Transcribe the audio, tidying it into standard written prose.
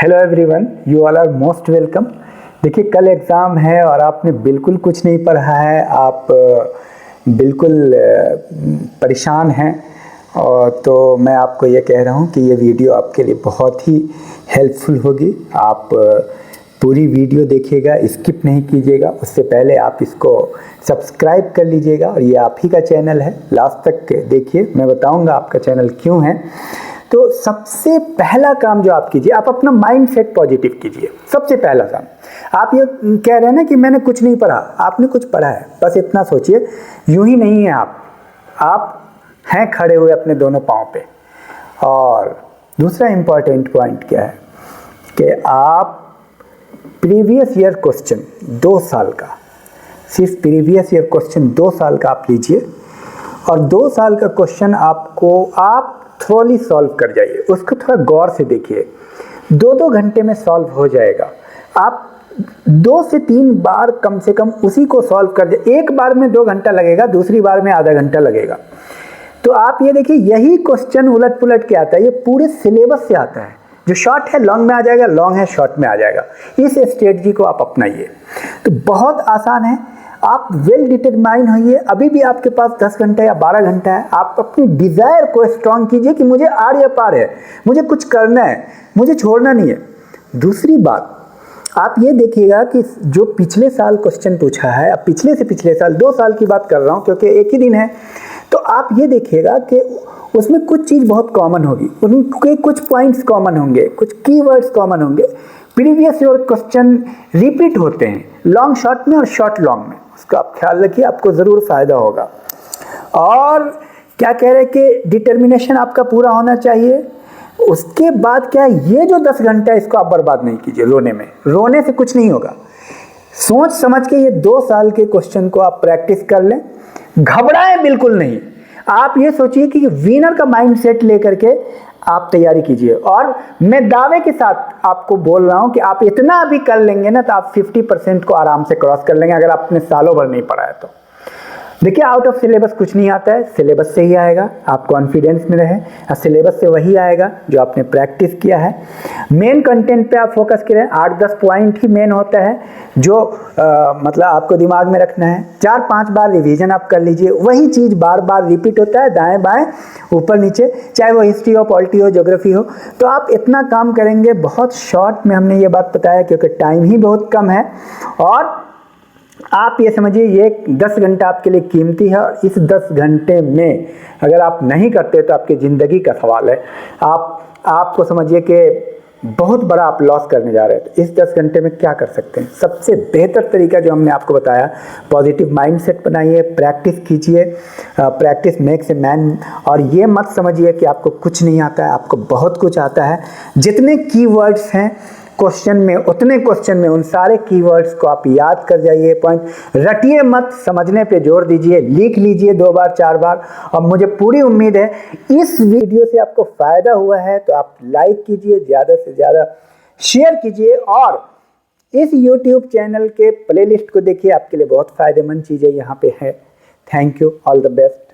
Hello everyone, you all are most welcome. देखिए, कल exam है और आपने बिल्कुल कुछ नहीं पढ़ा है, आप बिल्कुल परेशान हैं। और तो मैं आपको ये कह रहा हूँ कि ये वीडियो आपके लिए बहुत ही हेल्पफुल होगी। आप पूरी वीडियो देखिएगा, स्किप नहीं कीजिएगा। उससे पहले आप इसको सब्सक्राइब कर लीजिएगा और ये आप ही का चैनल है, लास्ट तक देखिए, मैं बताऊँगा आपका चैनल क्यों है। तो सबसे पहला काम जो आप कीजिए, आप अपना माइंड सेट पॉजिटिव कीजिए। सबसे पहला काम, आप ये कह रहे हैं ना कि मैंने कुछ नहीं पढ़ा, आपने कुछ पढ़ा है। बस इतना सोचिए, यूं ही नहीं है आप हैं खड़े हुए अपने दोनों पाँव पे। और दूसरा इम्पॉर्टेंट पॉइंट क्या है कि आप प्रीवियस ईयर क्वेश्चन 2 साल का, सिर्फ प्रीवियस ईयर क्वेश्चन 2 साल का आप लीजिए और 2 साल का क्वेश्चन आप थोड़ी सॉल्व कर जाइए। उसको थोड़ा गौर से देखिए, 2-2 घंटे में सॉल्व हो जाएगा। आप 2 से 3 बार कम से कम उसी को सॉल्व कर जाए। एक बार में 2 घंटा लगेगा, दूसरी बार में आधा घंटा लगेगा। तो आप ये देखिए, यही क्वेश्चन उलट पुलट के आता है, ये पूरे सिलेबस से आता है। जो शॉर्ट है लॉन्ग में आ जाएगा, लॉन्ग है शॉर्ट में आ जाएगा। इस स्ट्रेटजी को आप अपनाइए, तो बहुत आसान है। आप वेल डिटरमाइन होइए। अभी भी आपके पास 10 घंटा या 12 घंटा है। आप अपनी डिज़ायर को स्ट्रांग कीजिए कि मुझे आर या पार है, मुझे कुछ करना है, मुझे छोड़ना नहीं है। दूसरी बात, आप ये देखिएगा कि जो पिछले साल क्वेश्चन पूछा है, अब पिछले से पिछले साल 2 साल की बात कर रहा हूँ क्योंकि एक ही दिन है, तो आप ये देखिएगा कि उसमें कुछ चीज़ बहुत कॉमन होगी, उनके कुछ पॉइंट्स कॉमन होंगे, कुछ कीवर्ड्स कॉमन होंगे। प्रीवियस ईयर क्वेश्चन रिपीट होते हैं, लॉन्ग शॉर्ट में और शॉर्ट लॉन्ग में। उसका आप ख्याल रखिए, आपको ज़रूर फ़ायदा होगा। और क्या कह रहे हैं कि डिटर्मिनेशन आपका पूरा होना चाहिए। उसके बाद क्या है, ये जो 10 घंटा है इसको आप बर्बाद नहीं कीजिए रोने में। रोने से कुछ नहीं होगा। सोच समझ के ये 2 साल के क्वेश्चन को आप प्रैक्टिस कर लें, घबराएं बिल्कुल नहीं। आप ये सोचिए कि विनर का माइंड सेट लेकर के आप तैयारी कीजिए। और मैं दावे के साथ आपको बोल रहा हूं कि आप इतना भी कर लेंगे ना, तो आप 50% को आराम से क्रॉस कर लेंगे, अगर आपने सालों भर नहीं पढ़ा है तो। देखिए, आउट ऑफ सिलेबस कुछ नहीं आता है, सिलेबस से ही आएगा। आप कॉन्फिडेंस में रहें, सिलेबस से वही आएगा जो आपने प्रैक्टिस किया है। मेन कंटेंट पे आप फोकस करें। 8-10 पॉइंट ही मेन होता है जो मतलब आपको दिमाग में रखना है। 4-5 बार रिवीजन आप कर लीजिए। वही चीज़ बार बार रिपीट होता है, दाएं बाएं ऊपर नीचे, चाहे वो हिस्ट्री हो, पॉलिटी हो, ज्योग्राफी हो। तो आप इतना काम करेंगे। बहुत शॉर्ट में हमने ये बात बताया क्योंकि टाइम ही बहुत कम है। और आप ये समझिए, ये 10 घंटा आपके लिए कीमती है और इस 10 घंटे में अगर आप नहीं करते तो आपकी ज़िंदगी का सवाल है। आपको समझिए कि बहुत बड़ा आप लॉस करने जा रहे हैं। तो इस 10 घंटे में क्या कर सकते हैं? सबसे बेहतर तरीका जो हमने आपको बताया, पॉजिटिव माइंडसेट बनाइए, प्रैक्टिस कीजिए। Practice makes a man. और ये मत समझिए कि आपको कुछ नहीं आता है, आपको बहुत कुछ आता है। जितने कीवर्ड्स हैं क्वेश्चन में, उतने क्वेश्चन में उन सारे कीवर्ड्स को आप याद कर जाइए। पॉइंट रटिए मत, समझने पे जोर दीजिए, लिख लीजिए 2 बार 4 बार। और मुझे पूरी उम्मीद है इस वीडियो से आपको फायदा हुआ है, तो आप लाइक कीजिए, ज़्यादा से ज़्यादा शेयर कीजिए और इस YouTube चैनल के प्लेलिस्ट को देखिए। आपके लिए बहुत फ़ायदेमंद चीज़ें यहाँ पे है। Thank you, all the best.